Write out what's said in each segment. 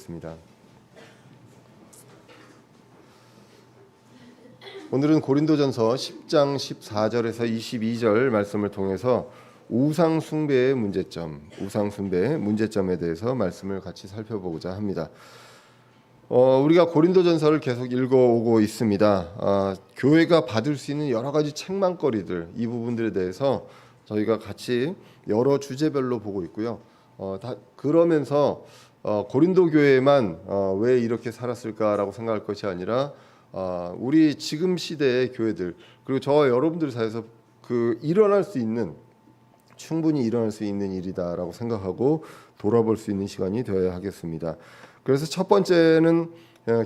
기도하겠습니다. 오늘은 고린도전서 10장 14절에서 22절 말씀을 통해서 우상 숭배의 문제점에 대해서 말씀을 같이 살펴보고자 합니다. 우리가 고린도전서를 계속 읽어오고 있습니다. 교회가 받을 수 있는 여러 가지 책망거리들, 이 부분들에 대해서 저희가 같이 여러 주제별로 보고 있고요. 그러면서 고린도 교회만 왜 이렇게 살았을까라고 생각할 것이 아니라 우리 지금 시대의 교회들, 그리고 저와 여러분들 사이에서 충분히 일어날 수 있는 일이다라고 생각하고 돌아볼 수 있는 시간이 되어야 하겠습니다. 그래서 첫 번째는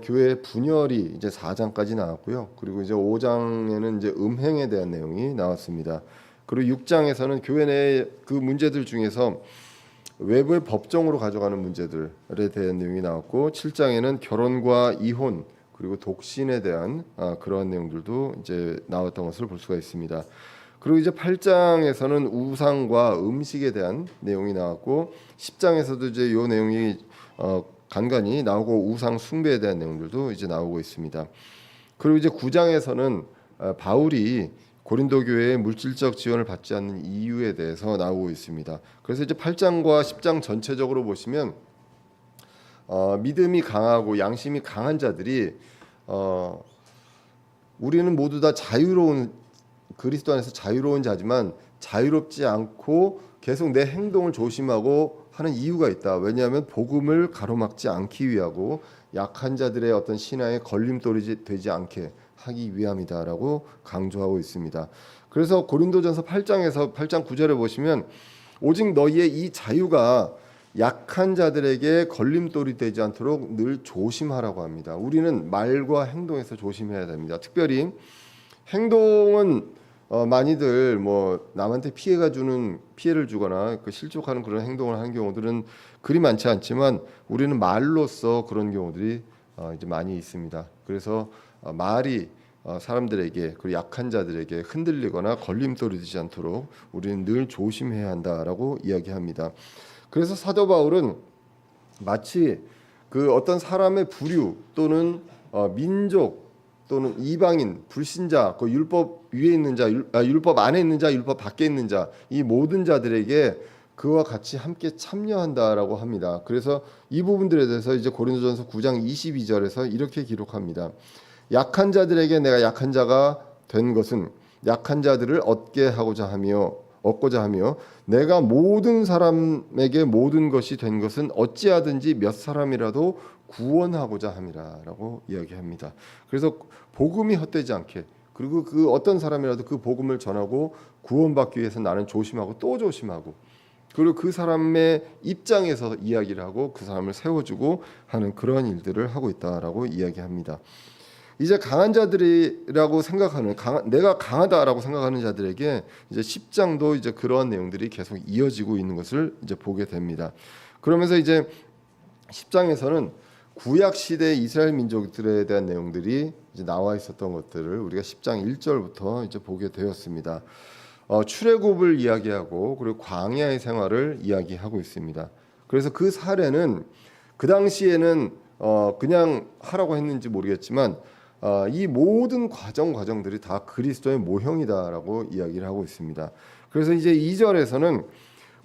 교회 분열이 이제 4장까지 나왔고요. 그리고 이제 5장에는 이제 음행에 대한 내용이 나왔습니다. 그리고 6장에서는 교회 내의 그 문제들 중에서 외부의 법정으로 가져가는 문제들에 대한 내용이 나왔고, 7장에는 결혼과 이혼 그리고 독신에 대한 그러한 내용들도 이제 나왔던 것을 볼 수가 있습니다. 그리고 이제 8장에서는 우상과 음식에 대한 내용이 나왔고, 10장에서도 이제 이 내용이 간간히 나오고 우상 숭배에 대한 내용들도 이제 나오고 있습니다. 그리고 이제 9장에서는 바울이 고린도 교회의 물질적 지원을 받지 않는 이유에 대해서 나오고 있습니다. 그래서 이제 8장과 10장 전체적으로 보시면 믿음이 강하고 양심이 강한 자들이 우리는 모두 다 그리스도 안에서 자유로운 자지만 자유롭지 않고 계속 내 행동을 조심하고 하는 이유가 있다. 왜냐하면 복음을 가로막지 않기 위하고 약한 자들의 어떤 신앙에 걸림돌이 되지 않게 하기 위함이다라고 강조하고 있습니다. 그래서 고린도전서 8장 9절에 보시면 오직 너희의 이 자유가 약한 자들에게 걸림돌이 되지 않도록 늘 조심하라고 합니다. 우리는 말과 행동에서 조심해야 됩니다. 특별히 행동은 많이들 남한테 피해를 주거나 실족하는 그런 행동을 하는 경우들은 그리 많지 않지만 우리는 말로써 그런 경우들이 이제 많이 있습니다. 그래서 말이 사람들에게, 그리고 약한 자들에게 흔들리거나 걸림돌이 되지 않도록 우리는 늘 조심해야 한다라고 이야기합니다. 그래서 사도 바울은 마치 그 어떤 사람의 부류 또는 민족 또는 이방인, 불신자, 그 율법 위에 있는 자, 율법 안에 있는 자, 율법 밖에 있는 자, 이 모든 자들에게 그와 같이 함께 참여한다라고 합니다. 그래서 이 부분들에 대해서 이제 고린도전서 9장 22절에서 이렇게 기록합니다. 약한 자들에게 내가 약한 자가 된 것은 약한 자들을 얻고자 하며 내가 모든 사람에게 모든 것이 된 것은 어찌하든지 몇 사람이라도 구원하고자 함이라라고 이야기합니다. 그래서 복음이 헛되지 않게, 그리고 그 어떤 사람이라도 그 복음을 전하고 구원받기 위해서 나는 조심하고 또 조심하고, 그리고 그 사람의 입장에서 이야기를 하고 그 사람을 세워주고 하는 그런 일들을 하고 있다라고 이야기합니다. 이제 강한 자들이라고 생각하는 내가 강하다라고 생각하는 자들에게 이제 10장도 이제 그러한 내용들이 계속 이어지고 있는 것을 이제 보게 됩니다. 그러면서 이제 10장에서는 구약 시대 이스라엘 민족들에 대한 내용들이 이제 나와 있었던 것들을 우리가 10장 1절부터 이제 보게 되었습니다. 출애굽을 이야기하고 그리고 광야의 생활을 이야기하고 있습니다. 그래서 그 사례는 그 당시에는 그냥 하라고 했는지 모르겠지만 이 모든 과정들이 다 그리스도의 모형이다라고 이야기를 하고 있습니다. 그래서 이제 2절에서는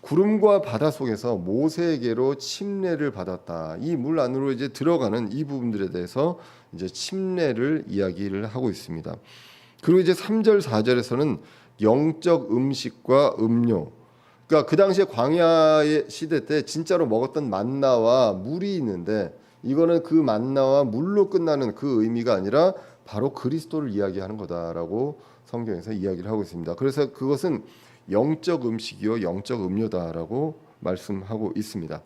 구름과 바다 속에서 모세에게로 침례를 받았다. 이 물 안으로 이제 들어가는 이 부분들에 대해서 이제 침례를 이야기를 하고 있습니다. 그리고 이제 3절 4절에서는 영적 음식과 음료, 그러니까 그 당시에 광야의 시대 때 진짜로 먹었던 만나와 물이 있는데, 이거는 그 만나와 물로 끝나는 그 의미가 아니라 바로 그리스도를 이야기하는 거다라고 성경에서 이야기를 하고 있습니다. 그래서 그것은 영적 음식이요 영적 음료다라고 말씀하고 있습니다.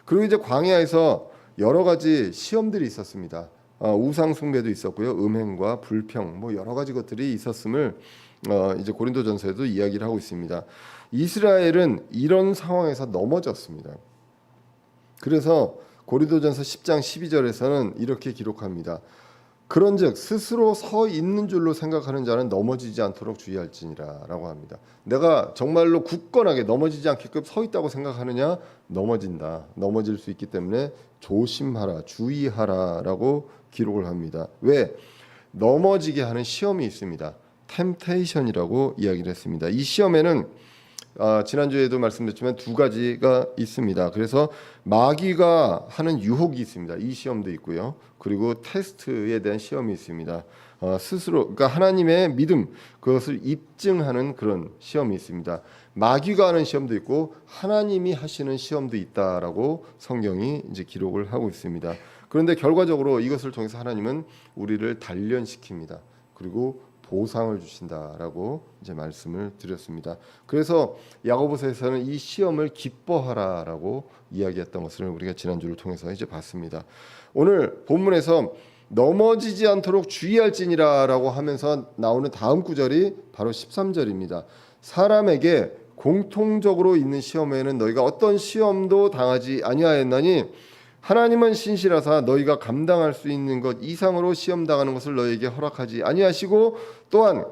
그리고 이제 광야에서 여러 가지 시험들이 있었습니다. 우상 숭배도 있었고요, 음행과 불평, 여러 가지 것들이 있었음을 이제 고린도전서에도 이야기를 하고 있습니다. 이스라엘은 이런 상황에서 넘어졌습니다. 그래서 고린도전서 10장 12절에서는 이렇게 기록합니다. 그런즉 스스로 서 있는 줄로 생각하는 자는 넘어지지 않도록 주의할지니라라고 합니다. 내가 정말로 굳건하게 넘어지지 않게끔 서 있다고 생각하느냐, 넘어진다. 넘어질 수 있기 때문에 조심하라, 주의하라라고 기록을 합니다. 왜? 넘어지게 하는 시험이 있습니다. 템테이션이라고 이야기를 했습니다. 이 시험에는 지난주에도 말씀드렸지만 두 가지가 있습니다. 그래서 마귀가 하는 유혹이 있습니다. 이 시험도 있고요. 그리고 테스트에 대한 시험이 있습니다. 스스로, 그러니까 하나님의 믿음, 그것을 입증하는 그런 시험이 있습니다. 마귀가 하는 시험도 있고 하나님이 하시는 시험도 있다라고 성경이 이제 기록을 하고 있습니다. 그런데 결과적으로 이것을 통해서 하나님은 우리를 단련시킵니다. 그리고 보상을 주신다라고 이제 말씀을 드렸습니다. 그래서 야고보서에서는 이 시험을 기뻐하라라고 이야기했던 것을 우리가 지난주를 통해서 이제 봤습니다. 오늘 본문에서 넘어지지 않도록 주의할지니라라고 하면서 나오는 다음 구절이 바로 13절입니다. 사람에게 공통적으로 있는 시험에는 너희가 어떤 시험도 당하지 아니하였나니 하나님은 신실하사 너희가 감당할 수 있는 것 이상으로 시험 당하는 것을 너희에게 허락하지 아니하시고 또한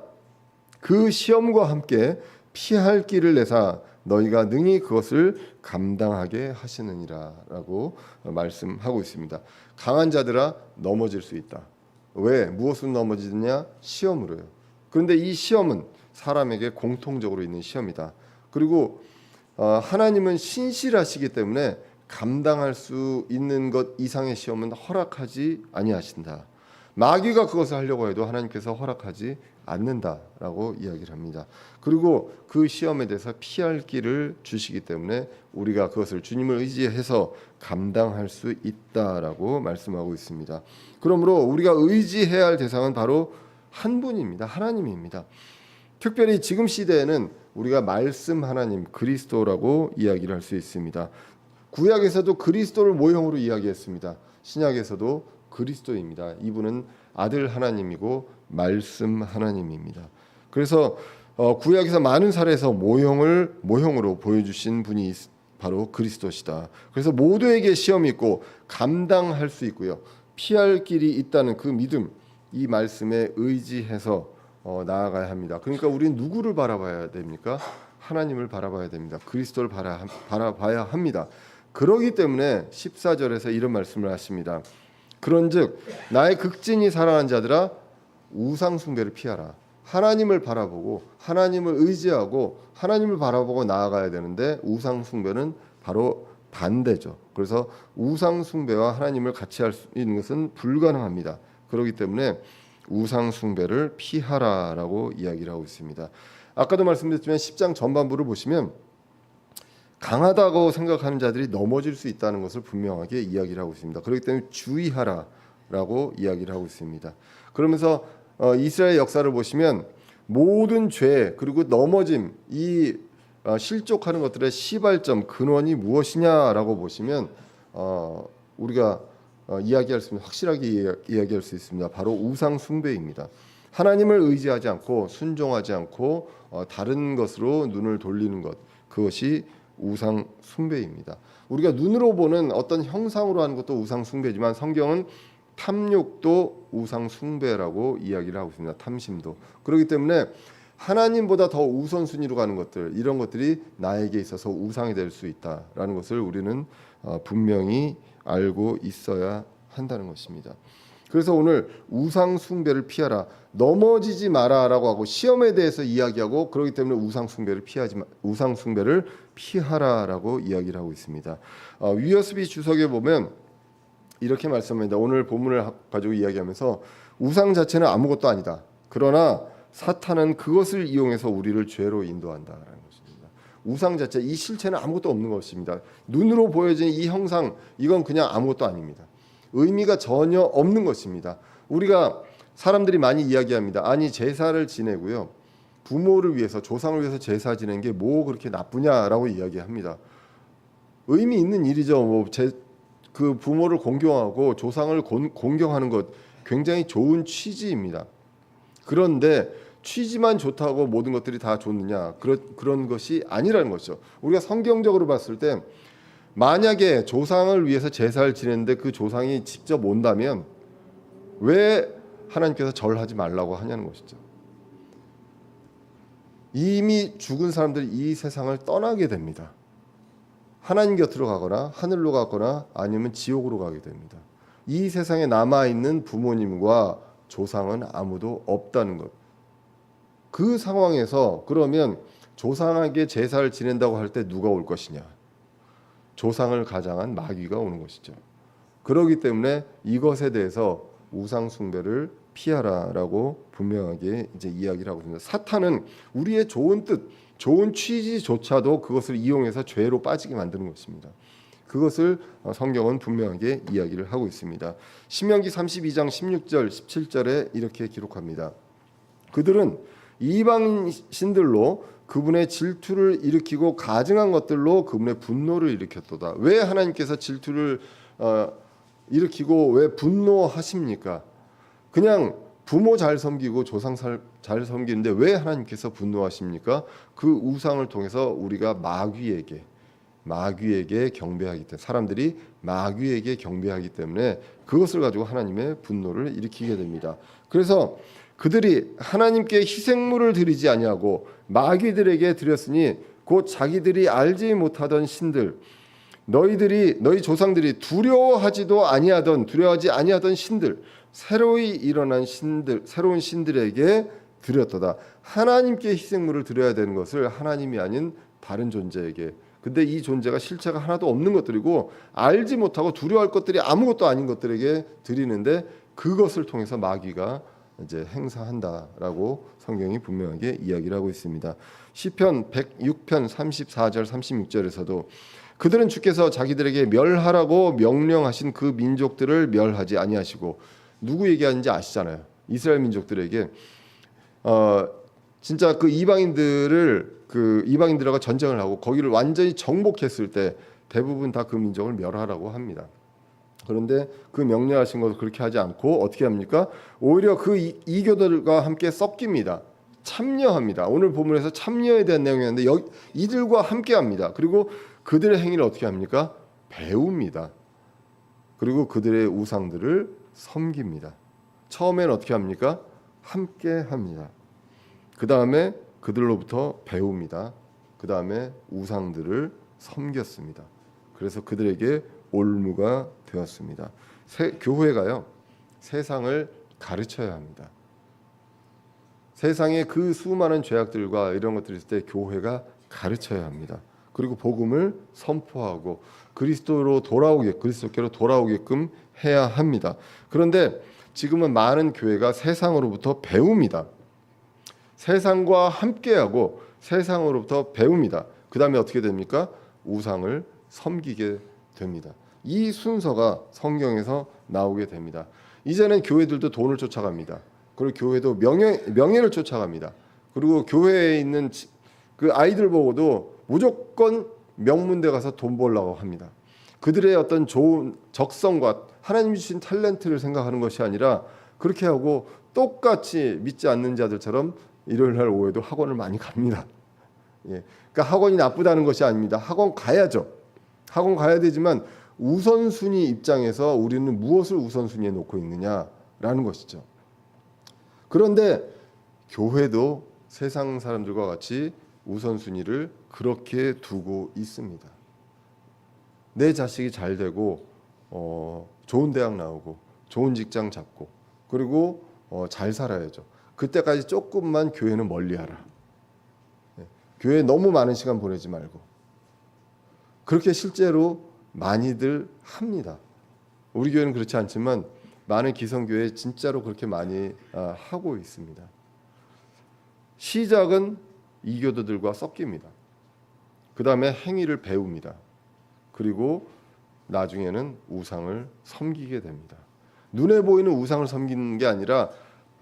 그 시험과 함께 피할 길을 내사 너희가 능히 그것을 감당하게 하시느니라라고 말씀하고 있습니다. 강한 자들아 넘어질 수 있다. 왜? 무엇으로 넘어지느냐? 시험으로요. 그런데 이 시험은 사람에게 공통적으로 있는 시험이다. 그리고 하나님은 신실하시기 때문에 감당할 수 있는 것 이상의 시험은 허락하지 아니하신다. 마귀가 그것을 하려고 해도 하나님께서 허락하지 않는다라고 이야기를 합니다. 그리고 그 시험에 대해서 피할 길을 주시기 때문에 우리가 그것을 주님을 의지해서 감당할 수 있다라고 말씀하고 있습니다. 그러므로 우리가 의지해야 할 대상은 바로 한 분입니다. 하나님입니다. 특별히 지금 시대에는 우리가 말씀 하나님 그리스도라고 이야기를 할 수 있습니다. 구약에서도 그리스도를 모형으로 이야기했습니다. 신약에서도 그리스도입니다. 이분은 아들 하나님이고 말씀 하나님입니다. 그래서 구약에서 많은 사례에서 모형으로 보여주신 분이 바로 그리스도시다. 그래서 모두에게 시험이 있고 감당할 수 있고요. 피할 길이 있다는 그 믿음, 이 말씀에 의지해서 나아가야 합니다. 그러니까 우리는 누구를 바라봐야 됩니까? 하나님을 바라봐야 됩니다. 그리스도를 바라봐야 합니다. 그러기 때문에 14절에서 이런 말씀을 하십니다. 그런즉 나의 극진히 사랑하는 자들아 우상 숭배를 피하라. 하나님을 바라보고 하나님을 의지하고 하나님을 바라보고 나아가야 되는데 우상 숭배는 바로 반대죠. 그래서 우상 숭배와 하나님을 같이 할 수 있는 것은 불가능합니다. 그렇기 때문에 우상 숭배를 피하라라고 이야기를 하고 있습니다. 아까도 말씀드렸지만 10장 전반부를 보시면 강하다고 생각하는 자들이 넘어질 수 있다는 것을 분명하게 이야기를 하고 있습니다. 그렇기 때문에 주의하라라고 이야기를 하고 있습니다. 그러면서 이스라엘 역사를 보시면 모든 죄 그리고 넘어짐 이 실족하는 것들의 시발점 근원이 무엇이냐라고 보시면 우리가 이야기할 수 있는 확실하게 이야기할 수 있습니다. 바로 우상 숭배입니다. 하나님을 의지하지 않고 순종하지 않고 다른 것으로 눈을 돌리는 것 그것이 우상 숭배입니다. 우리가 눈으로 보는 어떤 형상으로 하는 것도 우상 숭배지만 성경은 탐욕도 우상 숭배라고 이야기를 하고 있습니다. 탐심도. 그렇기 때문에 하나님보다 더 우선순위로 가는 것들 이런 것들이 나에게 있어서 우상이 될 수 있다라는 것을 우리는 분명히 알고 있어야 한다는 것입니다. 그래서 오늘 우상 숭배를 피하라, 넘어지지 마라라고 하고 시험에 대해서 이야기하고 그렇기 때문에 우상 숭배를 피하라라고 이야기를 하고 있습니다. 위어스비 주석에 보면 이렇게 말씀합니다. 오늘 본문을 가지고 이야기하면서 우상 자체는 아무것도 아니다. 그러나 사탄은 그것을 이용해서 우리를 죄로 인도한다라는 것입니다. 우상 자체, 이 실체는 아무것도 없는 것입니다. 눈으로 보여지는 이 형상, 이건 그냥 아무것도 아닙니다. 의미가 전혀 없는 것입니다. 우리가 사람들이 많이 이야기합니다. 아니 제사를 지내고요. 부모를 위해서 조상을 위해서 제사 지내는 게 뭐 그렇게 나쁘냐라고 이야기합니다. 의미 있는 일이죠. 그 부모를 공경하고 조상을 공경하는 것 굉장히 좋은 취지입니다. 그런데 취지만 좋다고 모든 것들이 다 좋느냐? 그런 것이 아니라는 것이죠. 우리가 성경적으로 봤을 때 만약에 조상을 위해서 제사를 지냈는데 그 조상이 직접 온다면 왜 하나님께서 절하지 말라고 하냐는 것이죠. 이미 죽은 사람들이 이 세상을 떠나게 됩니다. 하나님 곁으로 가거나 하늘로 가거나 아니면 지옥으로 가게 됩니다. 이 세상에 남아있는 부모님과 조상은 아무도 없다는 것. 그 상황에서 그러면 조상에게 제사를 지낸다고 할 때 누가 올 것이냐? 조상을 가장한 마귀가 오는 것이죠. 그렇기 때문에 이것에 대해서 우상 숭배를 피하라라고 분명하게 이제 이야기를 하고 있습니다. 사탄은 우리의 좋은 뜻, 좋은 취지조차도 그것을 이용해서 죄로 빠지게 만드는 것입니다. 그것을 성경은 분명하게 이야기를 하고 있습니다. 신명기 32장 16절 17절에 이렇게 기록합니다. 그들은 이방 신들로 그분의 질투를 일으키고 가증한 것들로 그분의 분노를 일으켰도다. 왜 하나님께서 질투를 일으키고 왜 분노하십니까? 그냥 부모 잘 섬기고 조상 잘 섬기는데 왜 하나님께서 분노하십니까? 그 우상을 통해서 우리가 마귀에게 경배하기 때문에, 사람들이 마귀에게 경배하기 때문에 그것을 가지고 하나님의 분노를 일으키게 됩니다. 그래서 그들이 하나님께 희생물을 드리지 아니하고 마귀들에게 드렸으니 곧 자기들이 알지 못하던 신들, 너희 조상들이 두려워하지 아니하던 신들, 새로이 일어난 신들, 새로운 신들에게 드렸도다. 하나님께 희생물을 드려야 되는 것을 하나님이 아닌 다른 존재에게, 근데 이 존재가 실체가 하나도 없는 것들이고 알지 못하고 두려워할 것들이 아무것도 아닌 것들에게 드리는데 그것을 통해서 마귀가 이제 행사한다라고 성경이 분명하게 이야기를 하고 있습니다. 시편 106편 34절 36절에서도 그들은 주께서 자기들에게 멸하라고 명령하신 그 민족들을 멸하지 아니하시고, 누구 얘기하는지 아시잖아요. 이스라엘 민족들에게 진짜 그 이방인들과 전쟁을 하고 거기를 완전히 정복했을 때 대부분 다 그 민족을 멸하라고 합니다. 그런데 그 명령하신 것을 그렇게 하지 않고 어떻게 합니까? 오히려 그 이교들과 함께 섞입니다. 참여합니다. 오늘 본문에서 참여에 대한 내용이었는데 이들과 함께합니다. 그리고 그들의 행위를 어떻게 합니까? 배웁니다. 그리고 그들의 우상들을 섬깁니다. 처음엔 어떻게 합니까? 함께합니다. 그 다음에 그들로부터 배웁니다. 그 다음에 우상들을 섬겼습니다. 그래서 그들에게 올무가 되었습니다. 교회가요, 세상을 가르쳐야 합니다. 세상에 그 수많은 죄악들과 이런 것들이 있을 때 교회가 가르쳐야 합니다. 그리고 복음을 선포하고 그리스도께로 돌아오게끔 해야 합니다. 그런데 지금은 많은 교회가 세상으로부터 배웁니다. 세상과 함께하고 세상으로부터 배웁니다. 그 다음에 어떻게 됩니까? 우상을 섬기게 됩니다. 이 순서가 성경에서 나오게 됩니다. 이제는 교회들도 돈을 쫓아갑니다. 그리고 교회도 명예를 쫓아갑니다. 그리고 교회에 있는 그 아이들 보고도 무조건 명문대 가서 돈 벌려고 합니다. 그들의 어떤 좋은 적성과 하나님이 주신 탤런트를 생각하는 것이 아니라 그렇게 하고 똑같이 믿지 않는 자들처럼 일요일 날 오후에도 학원을 많이 갑니다. 예. 그러니까 학원이 나쁘다는 것이 아닙니다. 학원 가야죠. 학원 가야 되지만 우선순위 입장에서 우리는 무엇을 우선순위에 놓고 있느냐라는 것이죠. 그런데 교회도 세상 사람들과 같이 우선순위를 그렇게 두고 있습니다. 내 자식이 잘 되고 좋은 대학 나오고 좋은 직장 잡고 그리고 잘 살아야죠. 그때까지 조금만 교회는 멀리하라. 교회에 너무 많은 시간 보내지 말고. 그렇게 실제로 많이들 합니다. 우리 교회는 그렇지 않지만 많은 기성교회 진짜로 그렇게 많이 하고 있습니다. 시작은 이교도들과 섞입니다. 그 다음에 행위를 배웁니다. 그리고 나중에는 우상을 섬기게 됩니다. 눈에 보이는 우상을 섬기는 게 아니라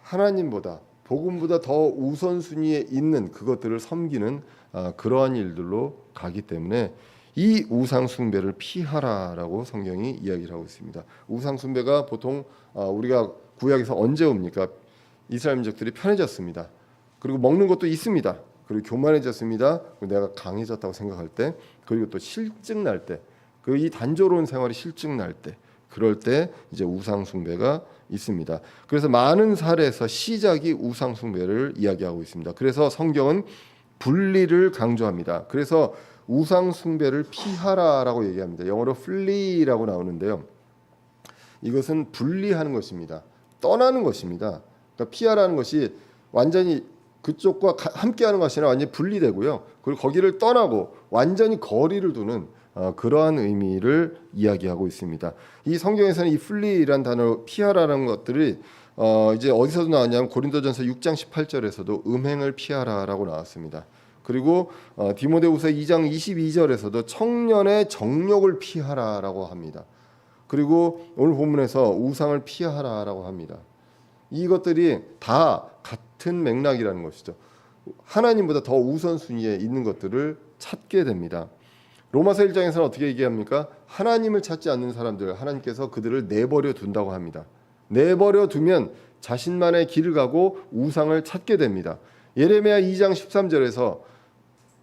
하나님보다 복음보다 더 우선순위에 있는 그것들을 섬기는 그러한 일들로 가기 때문에 이 우상 숭배를 피하라라고 성경이 이야기를 하고 있습니다. 우상 숭배가 보통 우리가 구약에서 언제 옵니까? 이스라엘 민족들이 편해졌습니다. 그리고 먹는 것도 있습니다. 그리고 교만해졌습니다. 내가 강해졌다고 생각할 때, 그리고 또 실증 날 때, 그 이 단조로운 생활이 실증 날 때, 그럴 때 이제 우상 숭배가 있습니다. 그래서 많은 사례에서 시작이 우상 숭배를 이야기하고 있습니다. 그래서 성경은 분리를 강조합니다. 그래서 우상 숭배를 피하라라고 얘기합니다. 영어로 flee라고 나오는데요. 이것은 분리하는 것입니다. 떠나는 것입니다. 그러니까 피하라는 것이 완전히 그쪽과 함께하는 것이 아니라 완전히 분리되고요. 그리고 거기를 떠나고 완전히 거리를 두는 그러한 의미를 이야기하고 있습니다. 이 성경에서는 이 플리라는 단어, 피하라는 것들이 이제 어디서도 나왔냐면 고린도전서 6장 18절에서도 음행을 피하라라고 나왔습니다. 그리고 디모데후서 2장 22절에서도 청년의 정욕을 피하라라고 합니다. 그리고 오늘 본문에서 우상을 피하라라고 합니다. 이것들이 다 같은 맥락이라는 것이죠. 하나님보다 더 우선순위에 있는 것들을 찾게 됩니다. 로마서 1장에서는 어떻게 얘기합니까? 하나님을 찾지 않는 사람들, 하나님께서 그들을 내버려 둔다고 합니다. 내버려 두면 자신만의 길을 가고 우상을 찾게 됩니다. 예레미야 2장 13절에서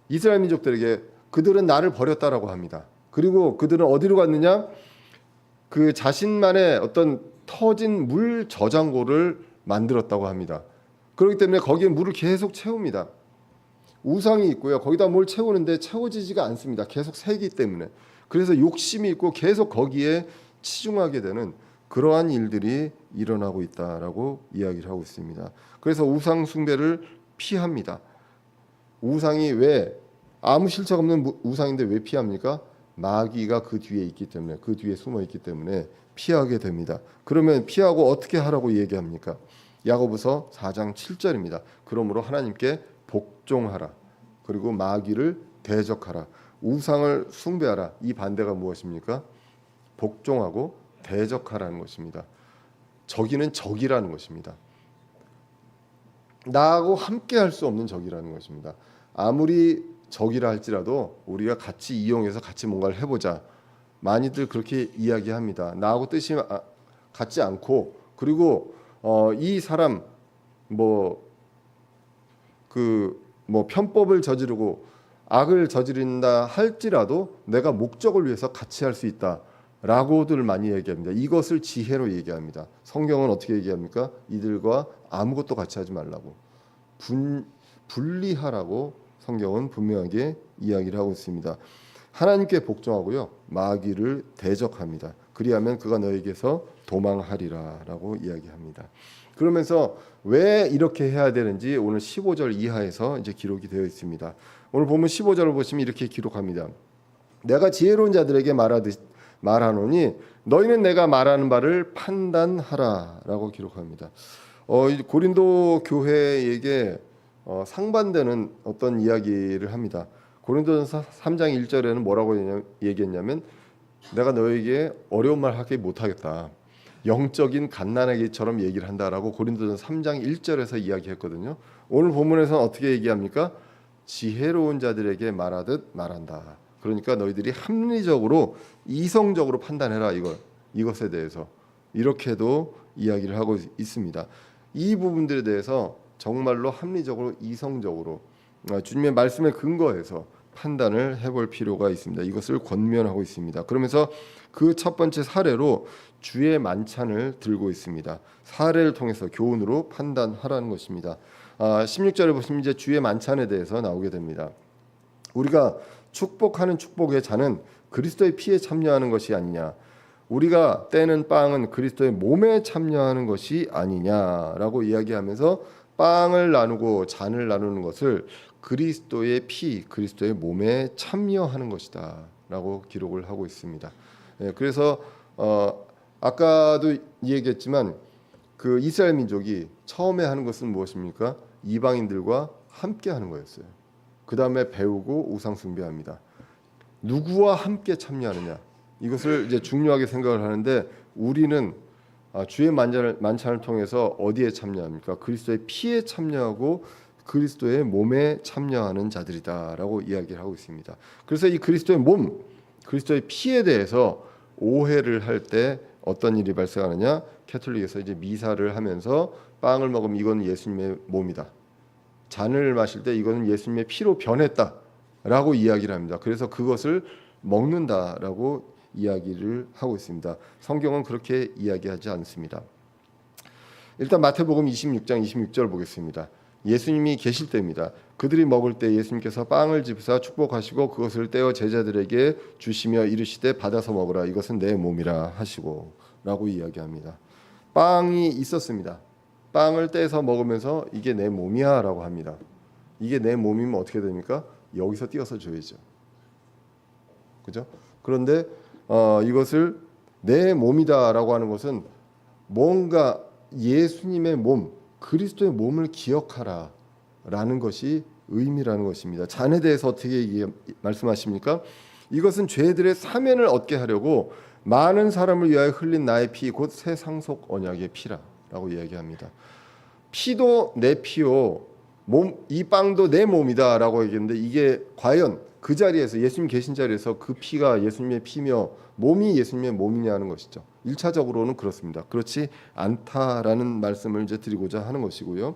이스라엘 민족들에게 그들은 나를 버렸다라고 합니다. 그리고 그들은 어디로 갔느냐? 그 자신만의 어떤 터진 물 저장고를 만들었다고 합니다. 그렇기 때문에 거기에 물을 계속 채웁니다. 우상이 있고요. 거기다 뭘 채우는데 채워지지가 않습니다. 계속 새기 때문에. 그래서 욕심이 있고 계속 거기에 치중하게 되는 그러한 일들이 일어나고 있다라고 이야기를 하고 있습니다. 그래서 우상 숭배를 피합니다. 우상이 왜 아무 실체 없는 우상인데 왜 피합니까? 마귀가 그 뒤에 있기 때문에, 그 뒤에 숨어 있기 때문에 피하게 됩니다. 그러면 피하고 어떻게 하라고 얘기합니까? 야고보서 4장 7절입니다. 그러므로 하나님께 복종하라. 그리고 마귀를 대적하라. 우상을 숭배하라. 이 반대가 무엇입니까? 복종하고 대적하라는 것입니다. 적이는 적이라는 것입니다. 나하고 함께 할 수 없는 적이라는 것입니다. 아무리 적이라 할지라도 우리가 같이 이용해서 같이 뭔가를 해보자. 많이들 그렇게 이야기합니다. 나하고 뜻이 같지 않고 그리고 이 사람 편법을 저지르고 악을 저지른다 할지라도 내가 목적을 위해서 같이 할 수 있다라고들 많이 얘기합니다. 이것을 지혜로 얘기합니다. 성경은 어떻게 얘기합니까? 이들과 아무것도 같이 하지 말라고 분리하라고 성경은 분명하게 이야기를 하고 있습니다. 하나님께 복종하고요. 마귀를 대적합니다. 그리하면 그가 너에게서 도망하리라라고 이야기합니다. 그러면서 왜 이렇게 해야 되는지 오늘 15절 이하에서 이제 기록이 되어 있습니다. 오늘 보면 15절을 보시면 이렇게 기록합니다. 내가 지혜로운 자들에게 말하노니 너희는 내가 말하는 바를 판단하라라고 기록합니다. 고린도 교회에게 상반되는 어떤 이야기를 합니다. 고린도전서 3장 1절에는 뭐라고 얘기했냐면 내가 너에게 어려운 말 하게 못하겠다. 영적인 갓난아기처럼 얘기를 한다라고 고린도전서 3장 1절에서 이야기했거든요. 오늘 본문에서는 어떻게 얘기합니까? 지혜로운 자들에게 말하듯 말한다. 그러니까 너희들이 합리적으로 이성적으로 판단해라. 이것에 대해서 이렇게도 이야기를 하고 있습니다. 이 부분들에 대해서 정말로 합리적으로 이성적으로 주님의 말씀에 근거해서 판단을 해볼 필요가 있습니다. 이것을 권면하고 있습니다. 그러면서 그 첫 번째 사례로 주의 만찬을 들고 있습니다. 사례를 통해서 교훈으로 판단하라는 것입니다. 16절에 보시면 이제 주의 만찬에 대해서 나오게 됩니다. 우리가 축복하는 축복의 잔은 그리스도의 피에 참여하는 것이 아니냐. 우리가 떼는 빵은 그리스도의 몸에 참여하는 것이 아니냐라고 이야기하면서 빵을 나누고 잔을 나누는 것을 그리스도의 피, 그리스도의 몸에 참여하는 것이다라고 기록을 하고 있습니다. 그래서 아까도 얘기했지만 그 이스라엘 민족이 처음에 하는 것은 무엇입니까? 이방인들과 함께 하는 거였어요. 그 다음에 배우고 우상 숭배합니다. 누구와 함께 참여하느냐? 이것을 이제 중요하게 생각을 하는데 우리는 주의 만찬을 통해서 어디에 참여합니까? 그리스도의 피에 참여하고 그리스도의 몸에 참여하는 자들이다라고 이야기를 하고 있습니다. 그래서 이 그리스도의 몸, 그리스도의 피에 대해서 오해를 할 때 어떤 일이 발생하느냐? 캐톨릭에서 이제 미사를 하면서 빵을 먹으면 이건 예수님의 몸이다. 잔을 마실 때 이거는 예수님의 피로 변했다라고 이야기를 합니다. 그래서 그것을 먹는다라고 이야기를 하고 있습니다. 성경은 그렇게 이야기하지 않습니다. 일단 마태복음 26장 26절 보겠습니다. 예수님이 계실 때입니다. 그들이 먹을 때 예수님께서 빵을 집사 축복하시고 그것을 떼어 제자들에게 주시며 이르시되 받아서 먹으라 이것은 내 몸이라 하시고 라고 이야기합니다. 빵이 있었습니다. 빵을 떼서 먹으면서 이게 내 몸이야 라고 합니다. 이게 내 몸이면 어떻게 됩니까? 여기서 띄어서 줘야죠. 그죠? 그런데 이것을 내 몸이다 라고 하는 것은 뭔가 예수님의 몸, 그리스도의 몸을 기억하라 라는 것이 의미라는 것입니다. 잔에 대해서 어떻게 말씀하십니까? 이것은 죄들의 사면을 얻게 하려고 많은 사람을 위하여 흘린 나의 피 곧 새 상속 언약의 피라라고 이야기합니다. 피도 내 피요, 이 빵도 내 몸이다라고 얘기했는데 이게 과연 그 자리에서 예수님 계신 자리에서 그 피가 예수님의 피며 몸이 예수님의 몸이냐는 것이죠. 1차적으로는 그렇습니다. 그렇지 않다라는 말씀을 이제 드리고자 하는 것이고요.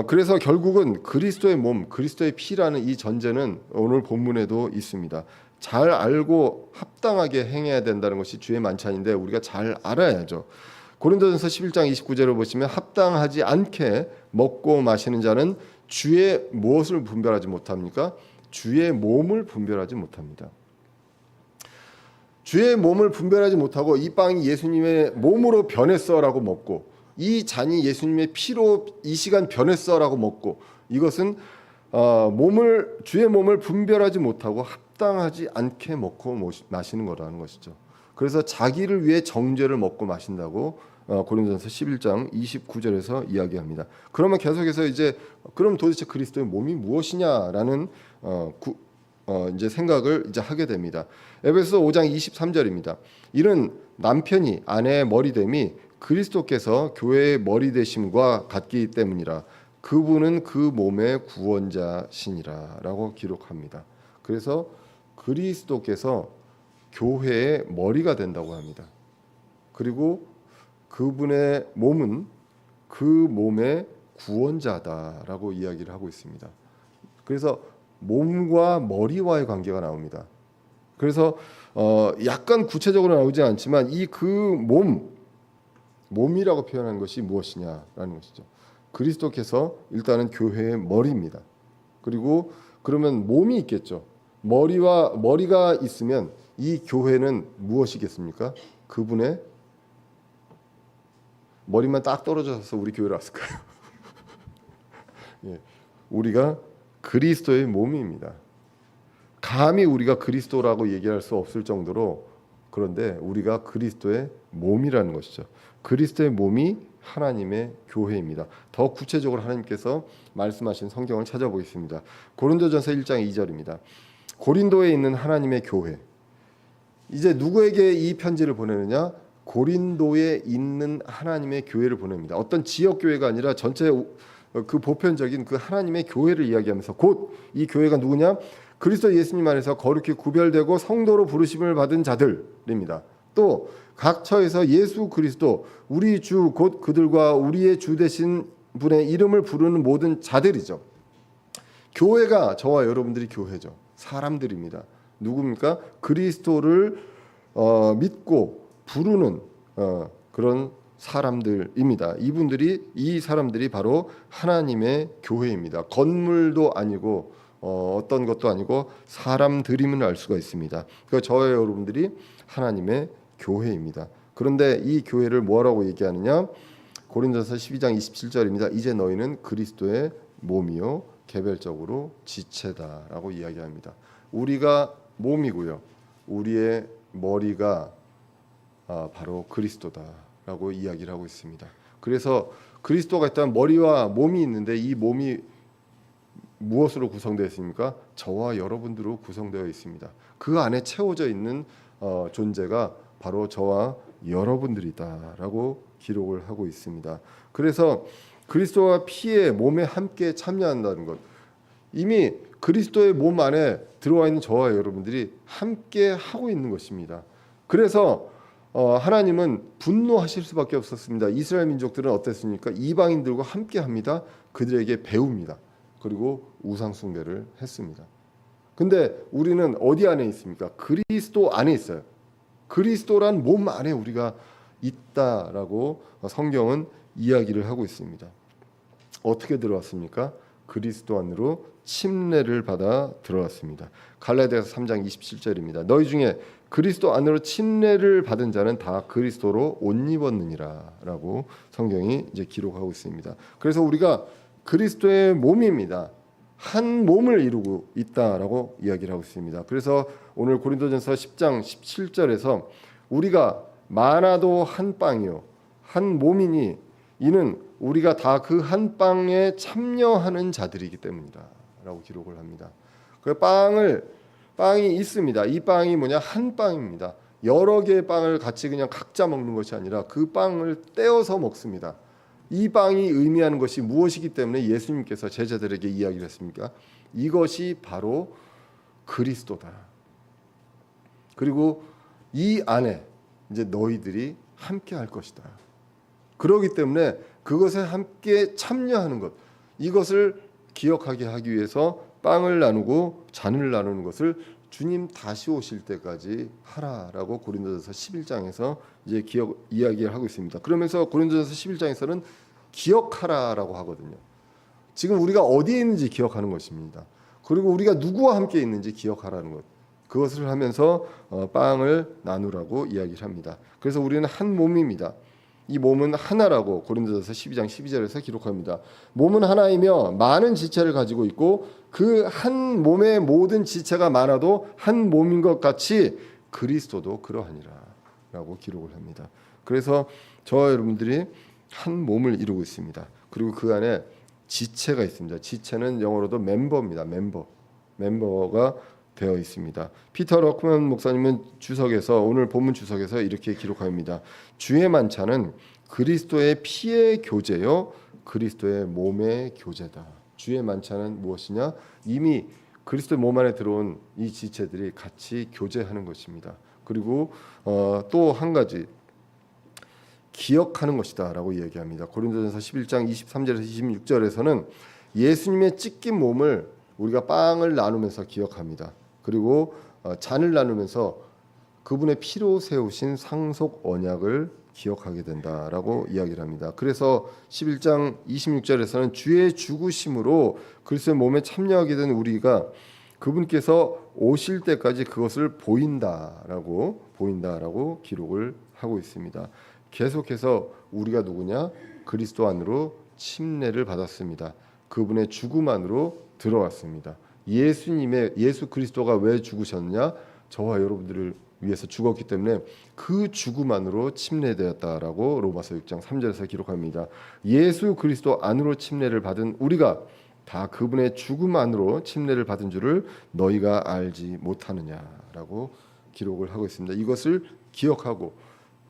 그래서 결국은 그리스도의 몸, 그리스도의 피라는 이 전제는 오늘 본문에도 있습니다. 잘 알고 합당하게 행해야 된다는 것이 주의 만찬인데 우리가 잘 알아야죠. 고린도전서 11장 29절을 보시면 합당하지 않게 먹고 마시는 자는 주의 무엇을 분별하지 못합니까? 주의 몸을 분별하지 못합니다. 주의 몸을 분별하지 못하고 이 빵이 예수님의 몸으로 변했어라고 먹고 이 잔이 예수님의 피로 이 시간 변했어라고 먹고 이것은 주의 몸을 분별하지 못하고 합당하지 않게 먹고 마시는 거라는 것이죠. 그래서 자기를 위해 정죄를 먹고 마신다고 고린도전서 11장 29절에서 이야기합니다. 그러면 계속해서 이제 그럼 도대체 그리스도의 몸이 무엇이냐라는 이제 생각을 이제 하게 됩니다. 에베소서 5장 23절입니다. 이는 남편이 아내의 머리됨이 그리스도께서 교회의 머리 되심과 같기 때문이라. 그분은 그 몸의 구원자시니라라고 기록합니다. 그래서 그리스도께서 교회의 머리가 된다고 합니다. 그리고 그분의 몸은 그 몸의 구원자다라고 이야기를 하고 있습니다. 그래서 몸과 머리와의 관계가 나옵니다. 그래서 약간 구체적으로 나오지 않지만 이 그 몸이라고 표현한 것이 무엇이냐라는 것이죠. 그리스도께서 일단은 교회의 머리입니다. 그리고 그러면 몸이 있겠죠. 머리가 있으면 이 교회는 무엇이겠습니까? 그분의 머리만 딱 떨어져서 우리 교회로 왔을까요? 예, 우리가 그리스도의 몸입니다. 감히 우리가 그리스도라고 얘기할 수 없을 정도로 그런데 우리가 그리스도의 몸이라는 것이죠. 그리스도의 몸이 하나님의 교회입니다. 더 구체적으로 하나님께서 말씀하신 성경을 찾아보겠습니다. 고린도전서 1장 2절입니다. 고린도에 있는 하나님의 교회. 이제 누구에게 이 편지를 보내느냐? 고린도에 있는 하나님의 교회를 보냅니다. 어떤 지역 교회가 아니라 전체 그 보편적인 그 하나님의 교회를 이야기하면서 곧 이 교회가 누구냐? 그리스도 예수님 안에서 거룩히 구별되고 성도로 부르심을 받은 자들입니다. 또 각 처에서 예수 그리스도 우리 주 곧 그들과 우리의 주 되신 분의 이름을 부르는 모든 자들이죠. 교회가 저와 여러분들이 교회죠. 사람들입니다. 누굽니까? 그리스도를 믿고 부르는 그런 사람들입니다. 이 사람들이 바로 하나님의 교회입니다. 건물도 아니고 어떤 것도 아니고 사람들임을 알 수가 있습니다. 그러니까 저와 여러분들이 하나님의 교회입니다. 그런데 이 교회를 뭐라고 얘기하느냐? 고린도서 12장 27절입니다. 이제 너희는 그리스도의 몸이요 개별적으로 지체다라고 이야기합니다. 우리가 몸이고요. 우리의 머리가 바로 그리스도다라고 이야기를 하고 있습니다. 그래서 그리스도가 있다면 머리와 몸이 있는데 이 몸이 무엇으로 구성되어 있습니까? 저와 여러분들로 구성되어 있습니다. 그 안에 채워져 있는 존재가 바로 저와 여러분들이다라고 기록을 하고 있습니다. 그래서 그리스도와 피의 몸에 함께 참여한다는 것, 이미 그리스도의 몸 안에 들어와 있는 저와 여러분들이 함께 하고 있는 것입니다. 그래서 하나님은 분노하실 수밖에 없었습니다. 이스라엘 민족들은 어땠습니까? 이방인들과 함께 합니다. 그들에게 배웁니다. 그리고 우상 숭배를 했습니다. 근데 우리는 어디 안에 있습니까? 그리스도 안에 있어요. 그리스도란 몸 안에 우리가 있다라고 성경은 이야기를 하고 있습니다. 어떻게 들어왔습니까? 그리스도 안으로 침례를 받아 들어왔습니다. 갈라디아서 3장 27절입니다. 너희 중에 그리스도 안으로 침례를 받은 자는 다 그리스도로 옷 입었느니라라고 성경이 이제 기록하고 있습니다. 그래서 우리가 그리스도의 몸입니다. 한 몸을 이루고 있다라고 이야기를 하고 있습니다. 그래서 오늘 고린도전서 10장 17절에서 우리가 많아도 한 빵이요 한 몸이니 이는 우리가 다 그 한 빵에 참여하는 자들이기 때문이다라고 기록을 합니다. 그 빵이 있습니다. 이 빵이 뭐냐? 한 빵입니다. 여러 개의 빵을 같이 그냥 각자 먹는 것이 아니라 그 빵을 떼어서 먹습니다. 이 빵이 의미하는 것이 무엇이기 때문에 예수님께서 제자들에게 이야기를 했습니까? 이것이 바로 그리스도다. 그리고 이 안에 이제 너희들이 함께 할 것이다. 그렇기 때문에 그것에 함께 참여하는 것, 이것을 기억하게 하기 위해서 빵을 나누고 잔을 나누는 것을 주님 다시 오실 때까지 하라라고 고린도전서 11장에서 이제 이야기를 하고 있습니다. 그러면서 고린도전서 11장에서는 기억하라라고 하거든요. 지금 우리가 어디에 있는지 기억하는 것입니다. 그리고 우리가 누구와 함께 있는지 기억하라는 것. 그것을 하면서 빵을 나누라고 이야기를 합니다. 그래서 우리는 한 몸입니다. 이 몸은 하나라고 고린도전서 12장 12절에서 기록합니다. 몸은 하나이며 많은 지체를 가지고 있고 그 한 몸의 모든 지체가 많아도 한 몸인 것 같이 그리스도도 그러하니라 라고 기록을 합니다. 그래서 저와 여러분들이 한 몸을 이루고 있습니다. 그리고 그 안에 지체가 있습니다. 지체는 영어로도 멤버입니다. 멤버가 되어 있습니다. 피터 러크만 목사님은 주석에서 오늘 본문 주석에서 이렇게 기록합니다. 주의 만찬은 그리스도의 피의 교제요 그리스도의 몸의 교제다. 주의 만찬은 무엇이냐? 이미 그리스도의 몸 안에 들어온 이 지체들이 같이 교제하는 것입니다. 그리고 또 한 가지 기억하는 것이다라고 이야기합니다. 고린도전서 11장 23절에서 26절에서는 예수님의 찢긴 몸을 우리가 빵을 나누면서 기억합니다. 그리고 잔을 나누면서 그분의 피로 세우신 상속 언약을 기억하게 된다라고 이야기를 합니다. 그래서 11장 26절에서는 주의 죽으심으로 그리스도의 몸에 참여하게 된 우리가 그분께서 오실 때까지 그것을 보인다라고 기록을 하고 있습니다. 계속해서 우리가 누구냐? 그리스도 안으로 침례를 받았습니다. 그분의 죽음 안으로 들어왔습니다. 예수 그리스도가 왜 죽으셨냐? 저와 여러분들을 위해서 죽었기 때문에 그 죽음 안으로 침례되었다라고 로마서 6장 3절에서 기록합니다. 예수 그리스도 안으로 침례를 받은 우리가 다 그분의 죽음 안으로 침례를 받은 줄을 너희가 알지 못하느냐라고 기록을 하고 있습니다. 이것을 기억하고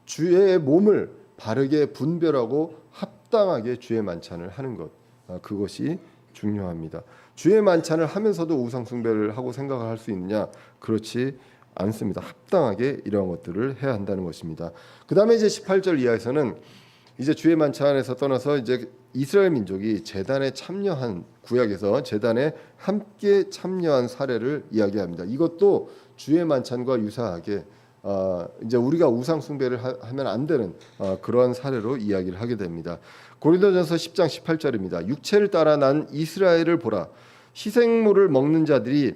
주의 몸을 바르게 분별하고 합당하게 주의 만찬을 하는 것, 그것이 중요합니다. 주의 만찬을 하면서도 우상 숭배를 하고 생각을 할 수 있느냐? 그렇지 않습니다. 합당하게 이러한 것들을 해야 한다는 것입니다. 그 다음에 이제 18절 이하에서는 이제 주의 만찬에서 떠나서 이제 이스라엘 민족이 제단에 참여한 구약에서 제단에 함께 참여한 사례를 이야기합니다. 이것도 주의 만찬과 유사하게 이제 우리가 우상 숭배를 하면 안 되는 그러한 사례로 이야기를 하게 됩니다. 고린도전서 10장 18절입니다. 육체를 따라 난 이스라엘을 보라. 희생물을 먹는 자들이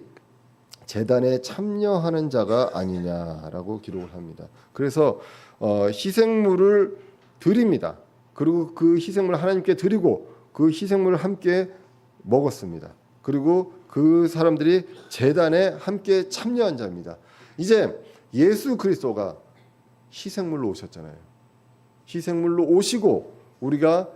제단에 참여하는 자가 아니냐라고 기록을 합니다. 그래서 희생물을 드립니다. 그리고 그 희생물을 하나님께 드리고 그 희생물을 함께 먹었습니다. 그리고 그 사람들이 제단에 함께 참여한 자입니다. 이제 예수 그리스도가 희생물로 오셨잖아요. 희생물로 오시고 우리가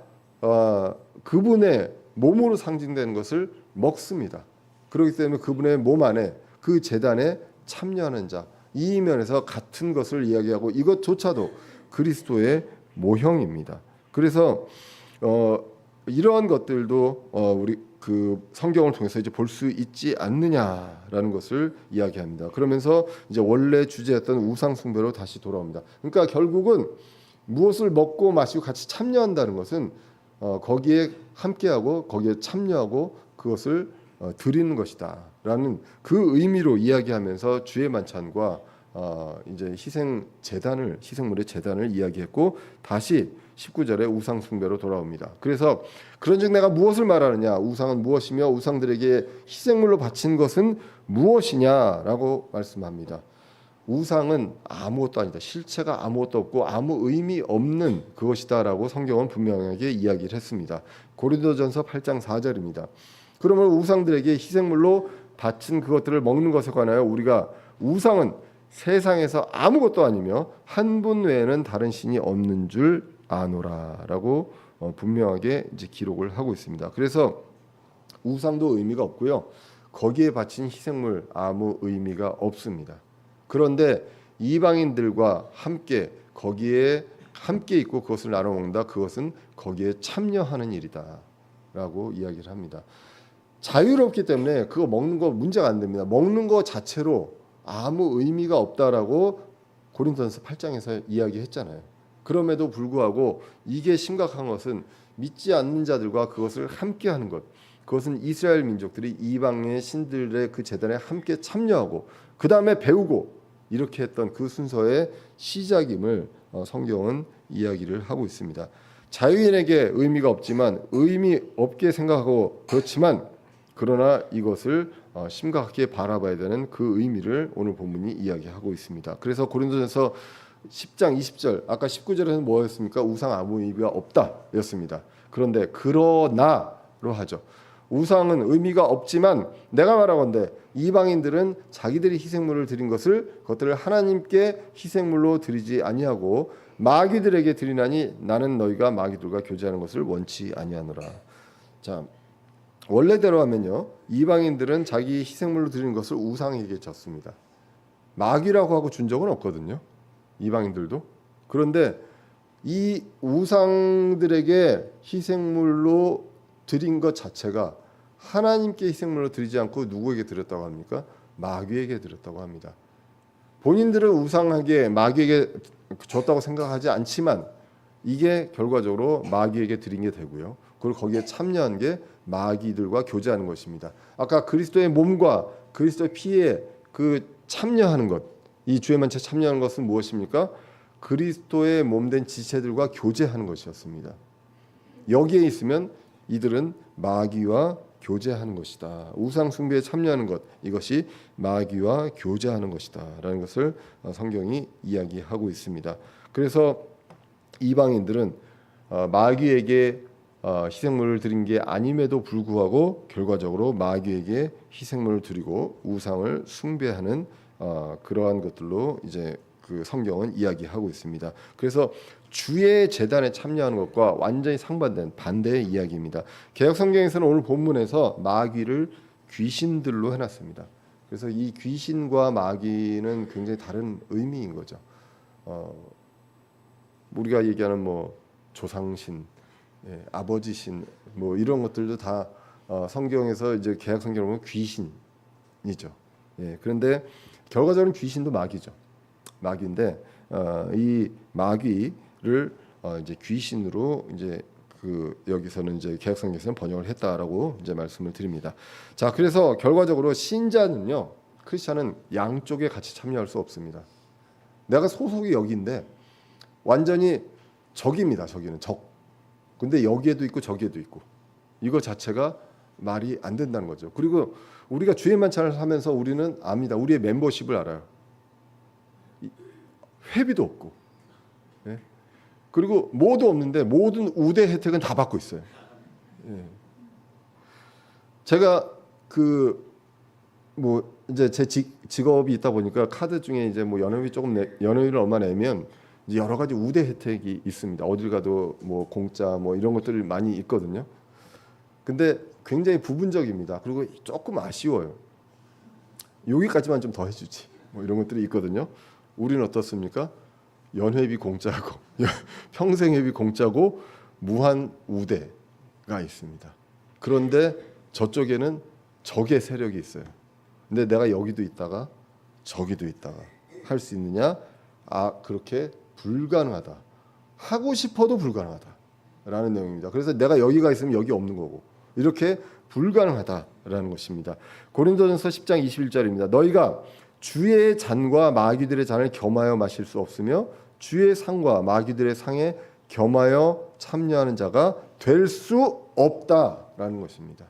그분의 몸으로 상징되는 것을 먹습니다. 그렇기 때문에 그분의 몸 안에 그 제단에 참여하는 자, 이 면에서 같은 것을 이야기하고 이것조차도 그리스도의 모형입니다. 그래서 이러한 것들도 우리 그 성경을 통해서 이제 볼 수 있지 않느냐라는 것을 이야기합니다. 그러면서 이제 원래 주제였던 우상 숭배로 다시 돌아옵니다. 그러니까 결국은 무엇을 먹고 마시고 같이 참여한다는 것은 거기에 함께하고 거기에 참여하고 그것을 드리는 것이다라는 그 의미로 이야기하면서 주의 만찬과 이제 희생물의 제단을 이야기했고 다시 19절에 우상 숭배로 돌아옵니다. 그래서 그런즉 내가 무엇을 말하느냐? 우상은 무엇이며 우상들에게 희생물로 바친 것은 무엇이냐라고 말씀합니다. 우상은 아무것도 아니다. 실체가 아무것도 없고 아무 의미 없는 그것이다라고 성경은 분명하게 이야기를 했습니다. 고린도전서 8장 4절입니다. 그러면 우상들에게 희생물로 바친 그것들을 먹는 것에 관하여 우리가 우상은 세상에서 아무것도 아니며 한 분 외에는 다른 신이 없는 줄 아노라라고 분명하게 이제 기록을 하고 있습니다. 그래서 우상도 의미가 없고요. 거기에 바친 희생물 아무 의미가 없습니다. 그런데 이방인들과 함께 거기에 함께 있고 그것을 나눠 먹는다. 그것은 거기에 참여하는 일이다라고 이야기를 합니다. 자유롭기 때문에 그거 먹는 거 문제가 안 됩니다. 먹는 거 자체로 아무 의미가 없다라고 고린도전서 8장에서 이야기했잖아요. 그럼에도 불구하고 이게 심각한 것은 믿지 않는 자들과 그것을 함께 하는 것. 그것은 이스라엘 민족들이 이방의 신들의 그 제단에 함께 참여하고 그 다음에 배우고 이렇게 했던 그 순서의 시작임을 성경은 이야기를 하고 있습니다. 자유인에게 의미가 없지만 의미 없게 생각하고 그렇지만 그러나 이것을 심각하게 바라봐야 되는 그 의미를 오늘 본문이 이야기하고 있습니다. 그래서 고린도전서 10장 20절 아까 19절에는 뭐였습니까? 우상 아무 의미가 없다였습니다. 그런데 그러나로 하죠. 우상은 의미가 없지만 내가 말하건대 이방인들은 자기들이 희생물을 드린 그것들을 하나님께 희생물로 드리지 아니하고 마귀들에게 드리나니 나는 너희가 마귀들과 교제하는 것을 원치 아니하노라. 자, 원래대로 하면요, 이방인들은 자기 희생물로 드리는 것을 우상에게 졌습니다. 마귀라고 하고 준 적은 없거든요. 이방인들도. 그런데 이 우상들에게 희생물로 드린 것 자체가 하나님께 희생물로 드리지 않고 누구에게 드렸다고 합니까? 마귀에게 드렸다고 합니다. 본인들은 우상에게 마귀에게 줬다고 생각하지 않지만 이게 결과적으로 마귀에게 드린 게 되고요. 그리고 거기에 참여한 게 마귀들과 교제하는 것입니다. 아까 그리스도의 몸과 그리스도의 피에 그 참여하는 것, 이 주의 만찬에 참여하는 것은 무엇입니까? 그리스도의 몸된 지체들과 교제하는 것이었습니다. 여기에 있으면 이들은 마귀와 교제하는 것이다. 우상 숭배에 참여하는 것, 이것이 마귀와 교제하는 것이다라는 것을 성경이 이야기하고 있습니다. 그래서 이방인들은 마귀에게 희생물을 드린 게 아님에도 불구하고 결과적으로 마귀에게 희생물을 드리고 우상을 숭배하는 그러한 것들로 이제 그 성경은 이야기하고 있습니다. 그래서 주의 제단에 참여하는 것과 완전히 상반된 반대의 이야기입니다. 개역 성경에서는 오늘 본문에서 마귀를 귀신들로 해놨습니다. 그래서 이 귀신과 마귀는 굉장히 다른 의미인 거죠. 우리가 얘기하는 뭐 조상신, 아버지신, 뭐 이런 것들도 다 성경에서 이제 개역 성경을 보면 귀신이죠. 그런데 결과적으로는 귀신도 마귀죠. 마귀인데 이 마귀를 이제 귀신으로 이제 그 여기서는 이제 개역성경에서는 번역을 했다라고 이제 말씀을 드립니다. 자, 그래서 결과적으로 신자는요, 크리스천은 양쪽에 같이 참여할 수 없습니다. 내가 소속이 여기인데 완전히 적입니다. 저기는 적. 근데 여기에도 있고 저기에도 있고 이거 자체가 말이 안 된다는 거죠. 그리고 우리가 주의 만찬을 하면서 우리는 압니다. 우리의 멤버십을 알아요. 회비도 없고, 그리고 뭐도 없는데 모든 우대 혜택은 다 받고 있어요. 제가 그 뭐 이제 제 직업이 있다 보니까 카드 중에 이제 뭐 연회비를 얼마 내면 이제 여러 가지 우대 혜택이 있습니다. 어딜 가도 뭐 공짜 뭐 이런 것들이 많이 있거든요. 근데 굉장히 부분적입니다. 그리고 조금 아쉬워요. 여기까지만 좀 더 해주지. 뭐 이런 것들이 있거든요. 우리는 어떻습니까? 연회비 공짜고 평생회비 공짜고 무한 우대가 있습니다. 그런데 저쪽에는 적의 세력이 있어요. 근데 내가 여기도 있다가 저기도 있다가 할 수 있느냐? 그렇게 불가능하다. 하고 싶어도 불가능하다라는 내용입니다. 그래서 내가 여기가 있으면 여기 없는 거고 이렇게 불가능하다라는 것입니다. 고린도전서 10장 21절입니다. 너희가 주의 잔과 마귀들의 잔을 겸하여 마실 수 없으며 주의 상과 마귀들의 상에 겸하여 참여하는 자가 될 수 없다라는 것입니다.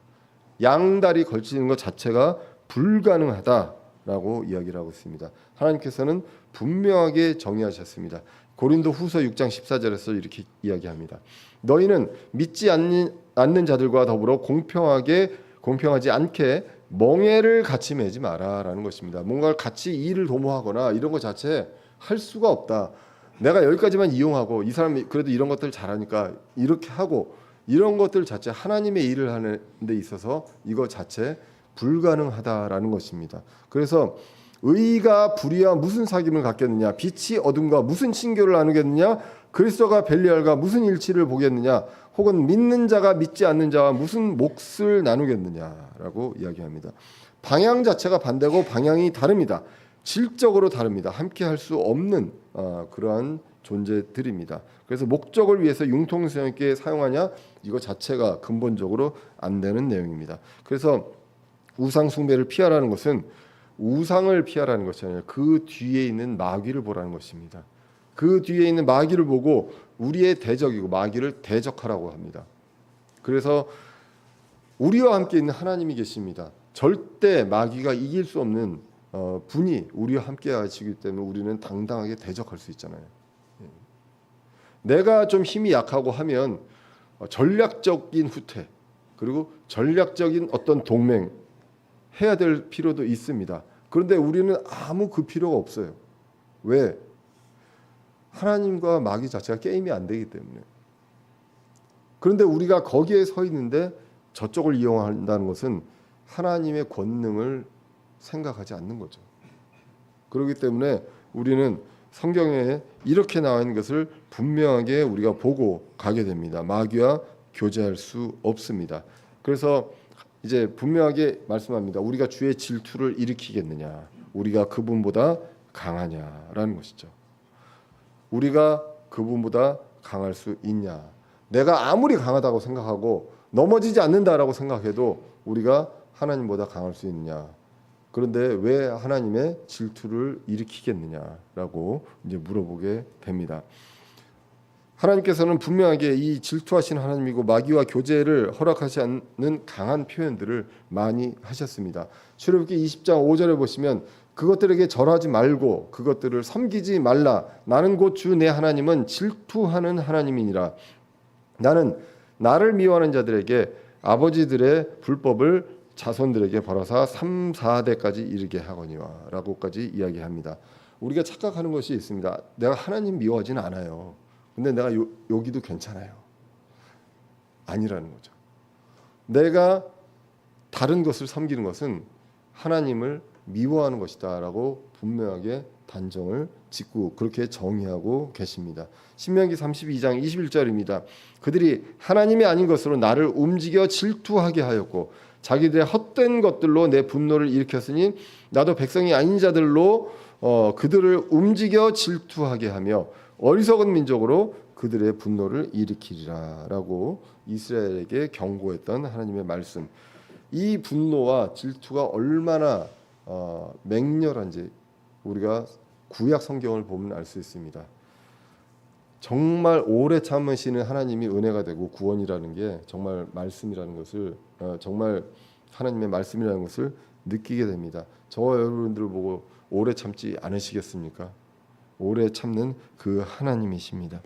양다리 걸치는 것 자체가 불가능하다라고 이야기를 하고 있습니다. 하나님께서는 분명하게 정의하셨습니다. 고린도 후서 6장 14절에서 이렇게 이야기합니다. 너희는 믿지 않는 자들과 더불어 공평하지 않게 멍에를 같이 매지 마라라는 것입니다. 뭔가 같이 일을 도모하거나 이런 것 자체 할 수가 없다. 내가 여기까지만 이용하고 이 사람이 그래도 이런 것들 잘하니까 이렇게 하고 이런 것들 자체 하나님의 일을 하는 데 있어서 이거 자체 불가능하다라는 것입니다. 그래서 의가 불의와 무슨 사귐을 갖겠느냐, 빛이 어둠과 무슨 친교를 나누겠느냐, 그리스도가 벨리알과 무슨 일치를 보겠느냐, 혹은 믿는 자가 믿지 않는 자와 무슨 몫을 나누겠느냐라고 이야기합니다. 방향 자체가 반대고 방향이 다릅니다. 질적으로 다릅니다. 함께 할 수 없는 그러한 존재들입니다. 그래서 목적을 위해서 융통성 있게 사용하냐, 이거 자체가 근본적으로 안 되는 내용입니다. 그래서 우상 숭배를 피하라는 것은 우상을 피하라는 것이 아니라 그 뒤에 있는 마귀를 보라는 것입니다. 그 뒤에 있는 마귀를 보고 우리의 대적이고 마귀를 대적하라고 합니다. 그래서 우리와 함께 있는 하나님이 계십니다. 절대 마귀가 이길 수 없는 분이 우리와 함께 하시기 때문에 우리는 당당하게 대적할 수 있잖아요. 내가 좀 힘이 약하고 하면 전략적인 후퇴 그리고 전략적인 어떤 동맹 해야 될 필요도 있습니다. 그런데 우리는 아무 그 필요가 없어요. 왜? 하나님과 마귀 자체가 게임이 안 되기 때문에. 그런데 우리가 거기에 서 있는데 저쪽을 이용한다는 것은 하나님의 권능을 생각하지 않는 거죠. 그렇기 때문에 우리는 성경에 이렇게 나와 있는 것을 분명하게 우리가 보고 가게 됩니다. 마귀와 교제할 수 없습니다. 그래서 이제 분명하게 말씀합니다. 우리가 주의 질투를 일으키겠느냐, 우리가 그분보다 강하냐라는 것이죠. 우리가 그분보다 강할 수 있냐. 내가 아무리 강하다고 생각하고 넘어지지 않는다라고 생각해도 우리가 하나님보다 강할 수 있느냐. 그런데 왜 하나님의 질투를 일으키겠느냐라고 이제 물어보게 됩니다. 하나님께서는 분명하게 이 질투하신 하나님이고 마귀와 교제를 허락하지 않는 강한 표현들을 많이 하셨습니다. 출애굽기 20장 5절에 보시면 그것들에게 절하지 말고 그것들을 섬기지 말라. 나는 곧 주 내 하나님은 질투하는 하나님이니라. 나는 나를 미워하는 자들에게 아버지들의 불법을 자손들에게 벌어사 3, 4대까지 이르게 하거니와 라고까지 이야기합니다. 우리가 착각하는 것이 있습니다. 내가 하나님 미워하지는 않아요. 근데 내가 여기도 괜찮아요. 아니라는 거죠. 내가 다른 것을 섬기는 것은 하나님을 미워하는 것이다 라고 분명하게 단정을 짓고 그렇게 정의하고 계십니다. 신명기 32장 21절입니다. 그들이 하나님이 아닌 것으로 나를 움직여 질투하게 하였고 자기들의 헛된 것들로 내 분노를 일으켰으니 나도 백성이 아닌 자들로 그들을 움직여 질투하게 하며 어리석은 민족으로 그들의 분노를 일으키리라 라고 이스라엘에게 경고했던 하나님의 말씀. 이 분노와 질투가 얼마나 맹렬한지 우리가 구약 성경을 보면 알 수 있습니다. 정말 오래 참으시는 하나님이 은혜가 되고 구원이라는 게 정말 말씀이라는 것을 정말 하나님의 말씀이라는 것을 느끼게 됩니다. 저와 여러분들을 보고 오래 참지 않으시겠습니까? 오래 참는 그 하나님이십니다.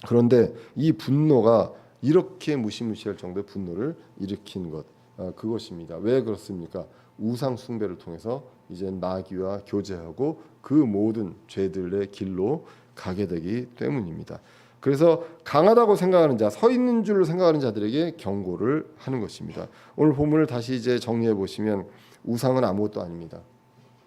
그런데 이 분노가 이렇게 무시무시할 정도의 분노를 일으킨 것 그것입니다. 왜 그렇습니까? 우상 숭배를 통해서 이제 마귀와 교제하고 그 모든 죄들의 길로 가게 되기 때문입니다. 그래서 강하다고 생각하는 자, 서 있는 줄로 생각하는 자들에게 경고를 하는 것입니다. 오늘 본문을 다시 이제 정리해 보시면 우상은 아무것도 아닙니다.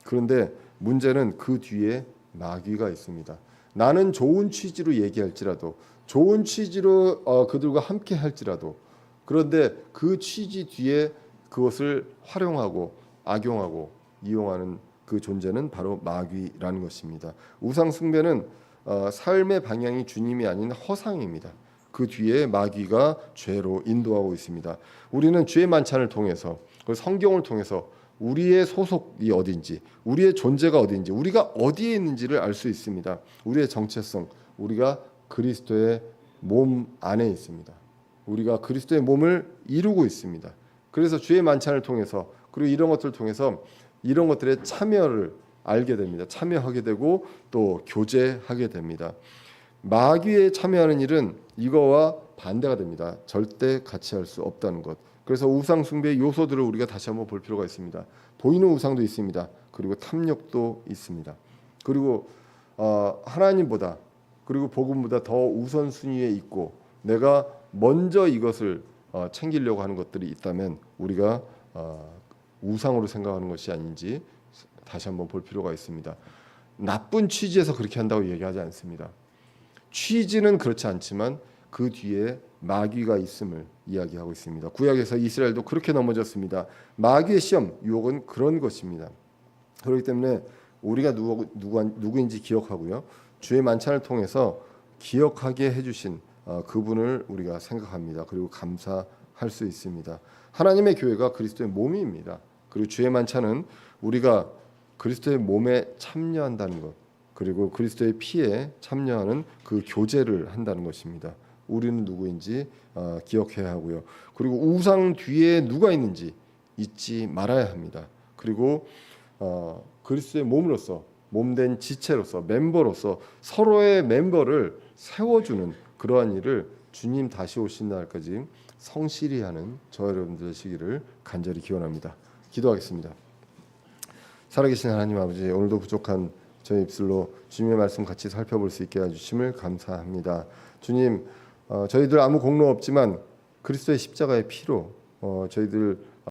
그런데 문제는 그 뒤에 마귀가 있습니다. 나는 좋은 취지로 얘기할지라도 좋은 취지로 그들과 함께 할지라도 그런데 그 취지 뒤에 그것을 활용하고 악용하고 이용하는 그 존재는 바로 마귀라는 것입니다. 우상 숭배는 삶의 방향이 주님이 아닌 허상입니다. 그 뒤에 마귀가 죄로 인도하고 있습니다. 우리는 주의 만찬을 통해서, 그 성경을 통해서 우리의 소속이 어딘지, 우리의 존재가 어딘지, 우리가 어디에 있는지를 알 수 있습니다. 우리의 정체성, 우리가 그리스도의 몸 안에 있습니다. 우리가 그리스도의 몸을 이루고 있습니다. 그래서 주의 만찬을 통해서, 그리고 이런 것들을 통해서 이런 것들의 참여를 알게 됩니다. 참여하게 되고 또 교제하게 됩니다. 마귀에 참여하는 일은 이거와 반대가 됩니다. 절대 같이 할 수 없다는 것. 그래서 우상 숭배의 요소들을 우리가 다시 한번 볼 필요가 있습니다. 보이는 우상도 있습니다. 그리고 탐욕도 있습니다. 그리고 하나님보다, 그리고 복음보다 더 우선순위에 있고 내가 먼저 이것을 챙기려고 하는 것들이 있다면 우리가 우상으로 생각하는 것이 아닌지 다시 한번 볼 필요가 있습니다. 나쁜 취지에서 그렇게 한다고 얘기하지 않습니다. 취지는 그렇지 않지만 그 뒤에 마귀가 있음을 이야기하고 있습니다. 구약에서 이스라엘도 그렇게 넘어졌습니다. 마귀의 시험, 유혹은 그런 것입니다. 그렇기 때문에 우리가 누구인지 기억하고요. 주의 만찬을 통해서 기억하게 해주신 그분을 우리가 생각합니다. 그리고 감사할 수 있습니다. 하나님의 교회가 그리스도의 몸입니다. 그리고 주의 만찬은 우리가 그리스도의 몸에 참여한다는 것, 그리고 그리스도의 피에 참여하는 그 교제를 한다는 것입니다. 우리는 누구인지 기억해야 하고요. 그리고 우상 뒤에 누가 있는지 잊지 말아야 합니다. 그리고 그리스도의 몸으로서, 몸된 지체로서, 멤버로서 서로의 멤버를 세워주는 그러한 일을 주님 다시 오신 날까지 성실히 하는 저 여러분들 되시기를 간절히 기원합니다. 기도하겠습니다. 살아계신 하나님 아버지, 오늘도 부족한 저희 입술로 주님의 말씀 같이 살펴볼 수 있게 해주심을 감사합니다. 주님, 저희들 아무 공로 없지만 그리스도의 십자가의 피로 저희들